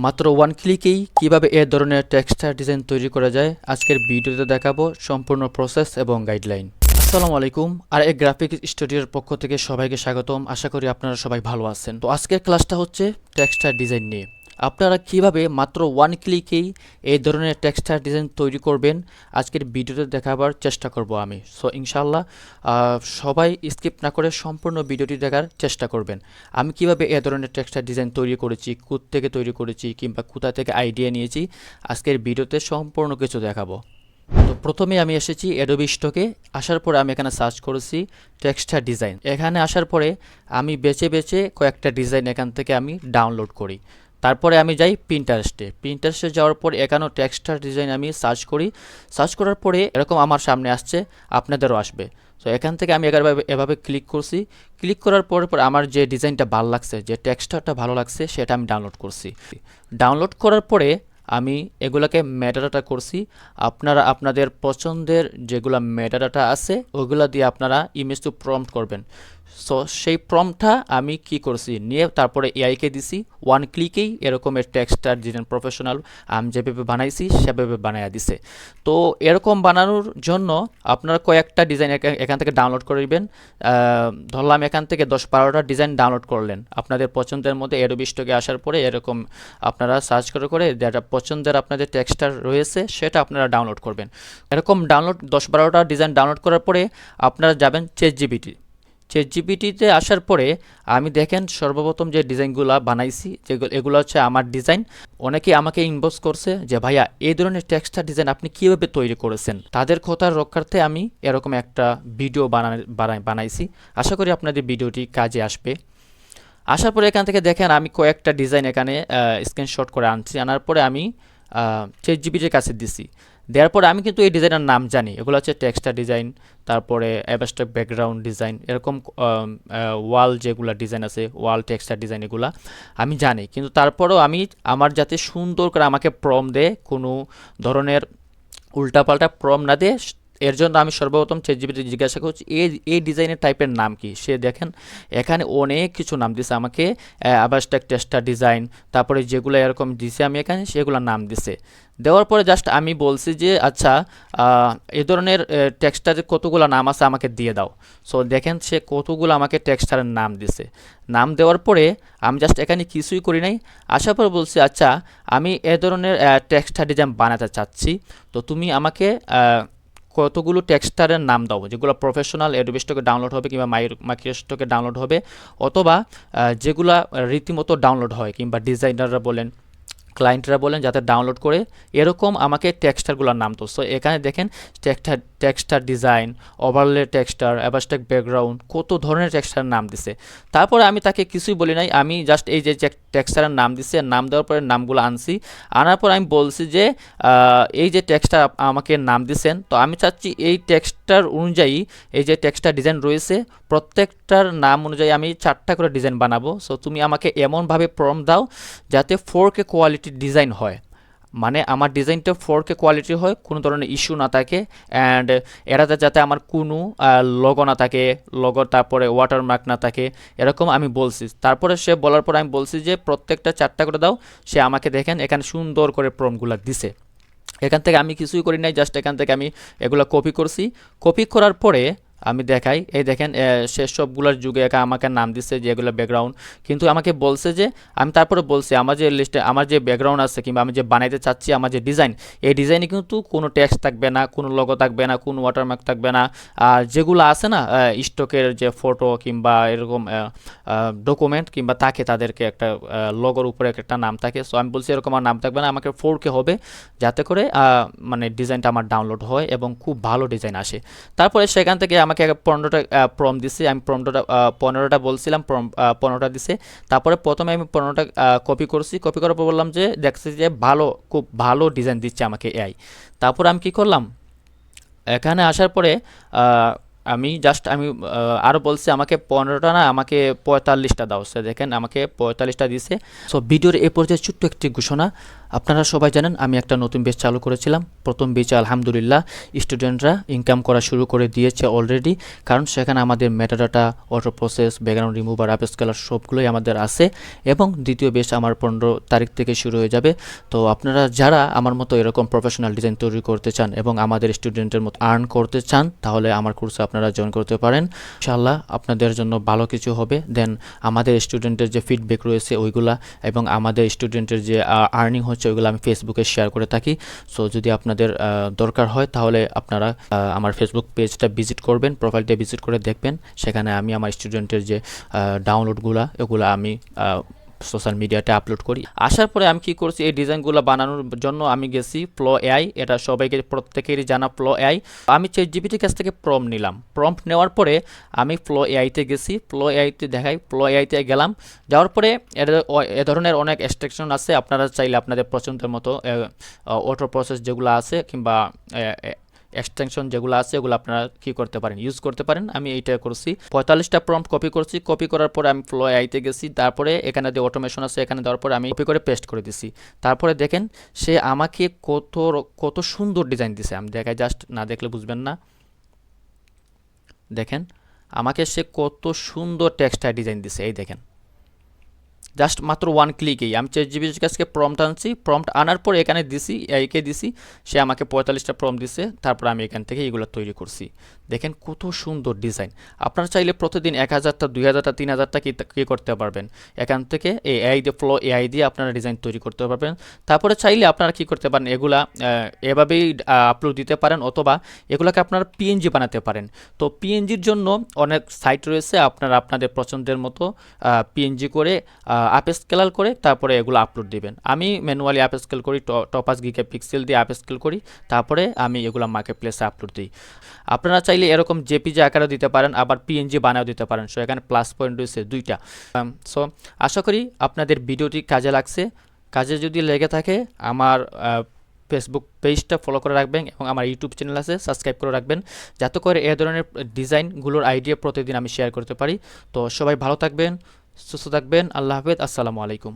মাত্র ওয়ান ক্লিকেই কিভাবে এ ধরনের টেক্সচার ডিজাইন তৈরি করা যায় আজকের ভিডিওতে দেখাবো সম্পূর্ণ প্রসেস এবং গাইডলাইন। আসসালামু আলাইকুম, আর এক গ্রাফিক স্টুডিওর পক্ষ থেকে সবাইকে স্বাগতম। আশা করি আপনারা সবাই ভালো আছেন। তো আজকের ক্লাসটা হচ্ছে টেক্সচার ডিজাইন নিয়ে। আপনারা কিভাবে মাত্র ওয়ান ক্লিকেই এই ধরনের টেক্সচার ডিজাইন তৈরি করবেন আজকের ভিডিওতে দেখাবার চেষ্টা করব আমি। সো ইনশাআল্লাহ সবাই স্কিপ না করে সম্পূর্ণ ভিডিওটি দেখার চেষ্টা করবেন। আমি কিভাবে এই ধরনের টেক্সচার ডিজাইন তৈরি করেছি, থেকে তৈরি করেছি কিংবা কোথা থেকে আইডিয়া নিয়েছি, আজকের ভিডিওতে সম্পূর্ণ কিছু দেখাবো। তো প্রথমে আমি এসেছি অ্যাডোবি স্টকে। আসার পরে আমি এখানে সার্চ করেছি টেক্সচার ডিজাইন। এখানে আসার পরে আমি বেছে বেছে কয়েকটা ডিজাইন এখান থেকে আমি ডাউনলোড করি। তারপরে আমি যাই প্রিন্টারেস্টে যাওয়ার পর এখানেও টেক্সচার ডিজাইন আমি সার্চ করি। সার্চ করার পরে এরকম আমার সামনে আসছে, আপনাদেরও আসবে। তো এখান থেকে আমি এভাবে ক্লিক করছি। ক্লিক করার পর আমার যে ডিজাইনটা ভালো লাগছে, যে টেক্সচারটা ভালো লাগছে, সেটা আমি ডাউনলোড করছি। ডাউনলোড করার পরে আমি এগুলাকে মেটাডাটা করছি। আপনারা আপনাদের পছন্দের যেগুলো মেটাডাটা আছে ওইগুলা দিয়ে আপনারা ইমেজ টু প্রম্পট করবেন। সো সেই প্রম্পটটা আমি কি করছি নিয়ে তারপরে এআইকে দিছি। ওয়ান ক্লিকেই এরকমের টেক্সচার ডিজাইন প্রফেশনাল আমি যেভাবে বানাইছি সেভাবে বানাইয়া দিছে। তো এরকম বানানোর জন্য আপনারা কয়েকটা ডিজাইন এখান থেকে ডাউনলোড করবেন। ধরলাম এখান থেকে 10-12টা ডিজাইন ডাউনলোড করলেন আপনাদের পছন্দের মধ্যে। অ্যাডোবি স্টকে আসার পরে এরকম আপনারা সার্চ করে যেটা পছন্দের আপনাদের টেক্সচার রয়েছে সেটা আপনারা ডাউনলোড করবেন। এরকম ডাউনলোড 10-12টা ডিজাইন ডাউনলোড করার পরে আপনারা যাবেন চ্যাটজিপিটিতে আসার পরে আমি দেখেন সর্বপ্রথম যে ডিজাইনগুলো বানাইছি এগুলো হচ্ছে আমার ডিজাইন। অনেকেই আমাকে ইনবক্স করছে যে ভাইয়া এই ধরনের টেক্সচার ডিজাইন আপনি কীভাবে তৈরি করেছেন। তাদের কথার রক্ষার্থে আমি এরকম একটা ভিডিও বানাইছি। আশা করি আপনাদের ভিডিওটি কাজে আসবে। আসার পরে এখান থেকে দেখেন আমি কয়েকটা ডিজাইন এখানে স্ক্রিনশট করে আনার পরে আমি চ্যাটজিপিটির কাছে দিছি। দেওয়ার পরে আমি কিন্তু এই ডিজাইনের নাম জানি, এগুলো হচ্ছে টেক্সচার ডিজাইন, তারপরে অ্যাবস্ট্রাক্ট ব্যাকগ্রাউন্ড ডিজাইন, এরকম ওয়াল যেগুলো ডিজাইন আছে, ওয়াল টেক্সচার ডিজাইন, এগুলা আমি জানি। কিন্তু তারপরেও আমি আমার যাতে সুন্দর করে আমাকে প্রম্পট দেয়, কোনো ধরনের উল্টাপাল্টা প্রম্পট না দেয়, এর জন্য আমি সর্বপ্রথম চ্যাটজিপিটি জিজ্ঞাসা করছি এই ডিজাইনের টাইপের নাম কি। সে দেখেন এখানে অনেক কিছু নাম দিছে আমাকে, অ্যাবস্ট্রাক্ট টেক্সচার ডিজাইন, তারপরে যেগুলো এরকম দিছে আমি এখানে সেগুলো নাম দিছে। দেওয়ার পরে জাস্ট আমি বলছি যে আচ্ছা এ ধরনের টেক্সচারের কতগুলো নাম আছে আমাকে দিয়ে দাও। সো দেখেন সে কতগুলো আমাকে টেক্সচারের নাম দিছে। নাম দেওয়ার পরে আমি জাস্ট এখানে কিছুই করি নাই। আসার পর বলছি আচ্ছা আমি এ ধরনের টেক্সচার ডিজাইন বানাতে চাচ্ছি, তো তুমি আমাকে কতগুলো টেক্সচারের নাম দাও যেগুলো প্রফেশনাল অ্যাডোবি স্টকে ডাউনলোড হবে কিংবা মাইক্রোস্টকে ডাউনলোড হবে, অথবা যেগুলা রীতিমতো ডাউনলোড হয় কিংবা ডিজাইনাররা বলেন, ক্লায়েন্টরা বলেন যাতে ডাউনলোড করে এরকম আমাকে টেক্সচারগুলোর নাম তো। সো এখানে দেখেন texture design, overlay texture, abstract background, কত ধরনের টেক্সচারের নাম দিছে। তারপরে আমি তাকে কিছুই বলি নাই, আমি জাস্ট এই যে টেক্সচারের নাম দিছে, নাম দেওয়ার পরে নামগুলো আনছি। আনার পর আমি বলছি যে এই যে টেক্সচার আমাকে নাম দিছেন, তো আমি চাচ্ছি এই টেক্সচার অনুযায়ী এই যে টেক্সচার ডিজাইন রয়েছে প্রত্যেকটার নাম অনুযায়ী আমি 4টা করে ডিজাইন বানাবো। সো তুমি আমাকে এমনভাবে প্রম্পট দাও যাতে 4K কোয়ালিটির ডিজাইন হয়, মানে আমার ডিজাইনটা 4K কোয়ালিটি হয়, কোনো ধরনের ইস্যু না থাকে, অ্যান্ড এরাতে যাতে আমার কোনো লোগো না থাকে, তারপরে ওয়াটারমার্ক না থাকে, এরকম আমি বলছি। তারপরে সে বলার পর আমি বলছি যে প্রত্যেকটা 4টা করে দাও। সে আমাকে দেখেন এখানে সুন্দর করে প্রম্পটগুলো দিছে। এখান থেকে আমি কিছুই করি নাই, জাস্ট এখান থেকে আমি এগুলো কপি করছি। কপি করার পরে আমি দেখাই, এই দেখেন শেষ সবগুলোর যুগে আমাকে নাম দিচ্ছে যে এগুলো ব্যাকগ্রাউন্ড, কিন্তু আমাকে বলছে যে আমি তারপরে বলছি আমার যে লিস্টে আমার যে ব্যাকগ্রাউন্ড আছে কিংবা আমি যে বানাইতে চাচ্ছি আমার যে ডিজাইন, এই ডিজাইনে কিন্তু কোনো টেক্সট থাকবে না, কোনো লোগো থাকবে না, কোনো ওয়াটারমার্ক থাকবে না। আর যেগুলো আছে না স্টকের যে ফটো কিংবা এরকম ডকুমেন্ট কিংবা থাকে তাদেরকে একটা লোগোর উপরে একটা নাম থাকে। সো আমি বলছি এরকম আমার নাম থাকবে না, আমাকে 4K হবে যাতে করে মানে ডিজাইনটা আমার ডাউনলোড হয় এবং খুব ভালো ডিজাইন আসে। তারপরে সেখান থেকে আমাকে 15টা প্রম্পট দিছে। আমি 15টা বলছিলাম, 15টা দিছে। তারপরে প্রথমে আমি 15টা কপি করছি। কপি করার পর বললাম যে দেখছি যে খুব ভালো ডিজাইন দিচ্ছে আমাকে এআই। তারপর আমি কি করলাম, এখানে আসার পরে আমি আরও বলছি আমাকে 15টা না, আমাকে 45টা দাও। সে দেখেন আমাকে 45টা দিছে। সো ভিডিওর এ পর্যায়ে ছোট্ট একটি ঘোষণা, আপনারা সবাই জানেন আমি একটা নতুন বেচ চালু করেছিলাম। প্রথম বেচে আলহামদুলিল্লাহ স্টুডেন্টরা ইনকাম করা শুরু করে দিয়েছে অলরেডি, কারণ সেখানে আমাদের metadata, auto process, background remover, app scalar সবগুলোই আমাদের আছে। এবং দ্বিতীয় বেচ আমার 15 তারিখ থেকে শুরু হয়ে যাবে। তো আপনারা যারা আমার মতো এরকম প্রফেশনাল ডিজাইন তৈরি করতে চান এবং আমাদের স্টুডেন্টের মতো আর্ন করতে চান, তাহলে আমার কোর্সে আপনারা জয়েন করতে পারেন। ইনশাআল্লাহ আপনাদের জন্য ভালো কিছু হবে। দেন আমাদের স্টুডেন্টের যে ফিডব্যাক রয়েছে ওইগুলা এবং আমাদের স্টুডেন্টের যে আর্নিং হচ্ছে ওইগুলো আমি ফেসবুকে শেয়ার করে থাকি। সো যদি আপনাদের দরকার হয় তাহলে আপনারা আমার ফেসবুক পেজটা ভিজিট করবেন, প্রোফাইলটা ভিজিট করে দেখবেন। সেখানে আমি আমার স্টুডেন্টের যে ডাউনলোডগুলো ওগুলো আমি সোশ্যাল মিডিয়াতে আপলোড করি। আসার পরে আমি কি করছি, এই ডিজাইনগুলো বানানোর জন্য আমি গেছি ফ্লো এআই। এটা সবাইকে প্রত্যেকেরই জানা ফ্লো এআই। আমি চ্যাটজিপিটির কাছ থেকে প্রম্পট নিলাম। প্রম্পট নেওয়ার পরে আমি ফ্লো এআইতে গেছি। ফ্লো এআইতে দেখাই, ফ্লো এআইতে গেলাম। যাওয়ার পরে এ ধরনের অনেক এক্সট্রাকশন আছে। আপনারা চাইলে আপনাদের পছন্দের মতো অটো প্রসেস যেগুলো আছে কিংবা এক্সটেনশন যেগুলো আছে ওগুলো আপনারা কি করতে পারেন, ইউজ করতে পারেন। আমি এইটা করছি, 45টা প্রম্পট কপি করছি। কপি করার পরে আমি ফ্লো এআইতে গেছি। তারপরে এখানে যে অটোমেশন আছে এখানে দেওয়ার পরে আমি কপি করে পেস্ট করে দিছি। তারপরে দেখেন সে আমাকে কত সুন্দর ডিজাইন দিছে। আমি দেখাই, জাস্ট না দেখলে বুঝবেন না। দেখেন আমাকে সে কত সুন্দর টেক্সটাইল ডিজাইন দিছে। এই দেখেন, জাস্ট মাত্র ওয়ান ক্লিকেই আমি চ্যাটজিপিটির কাছে প্রম্পট আনছি। প্রম্পট আনার পর এখানে দিছি, একে দিছি, সে আমাকে 45টা প্রম্পট দিছে। তারপর আমি এখান থেকে এগুলো তৈরি করছি। দেখেন কত সুন্দর ডিজাইন। আপনারা চাইলে প্রতিদিন 1000টা, 2000টা, 3000টা কি করতে পারবেন। এখান থেকে এই এআই দিয়ে, ফ্লো এআই দিয়ে আপনারা ডিজাইন তৈরি করতে পারবেন। তারপরে চাইলে আপনারা কি করতে পারেন, এগুলা এভাবেই আপলোড দিতে পারেন, অথবা এগুলাকে আপনারা পিএনজি বানাতে পারেন। তো পিএনজির জন্য অনেক সাইট রয়েছে। আপনারা আপনাদের পছন্দের মতো পিএনজি করে অ্যাপ স্কেল করে তারপরে এগুলো আপলোড দিবেন। আমি ম্যানুয়ালি অ্যাপ স্কেল করি, টপাস গিকে পিক্সেল দিয়ে অ্যাপ স্কেল করি, তারপরে আমি এগুলো মার্কেট প্লেসে আপলোড দিই। আপনারা চাইলে এরকম জেপিজি আকারে দিতে পারেন, আবার পিএনজি বানাও দিতে পারেন। সো এখানে প্লাস পয়েন্ট রয়েছে দুইটা। সো আশা করি আপনাদের ভিডিওটি কাজে লাগছে। কাজে যদি লেগে থাকে আমার ফেসবুক পেজটা ফলো করে রাখবেন এবং আমার ইউটিউব চ্যানেল আছে সাবস্ক্রাইব করে রাখবেন, যাতে করে এই ধরনের ডিজাইনগুলোর আইডিয়া প্রতিদিন আমি শেয়ার করতে পারি। তো সবাই ভালো থাকবেন, সুস্থ থাকবেন। আল্লাহ হাফেজ, আসসালামু আলাইকুম।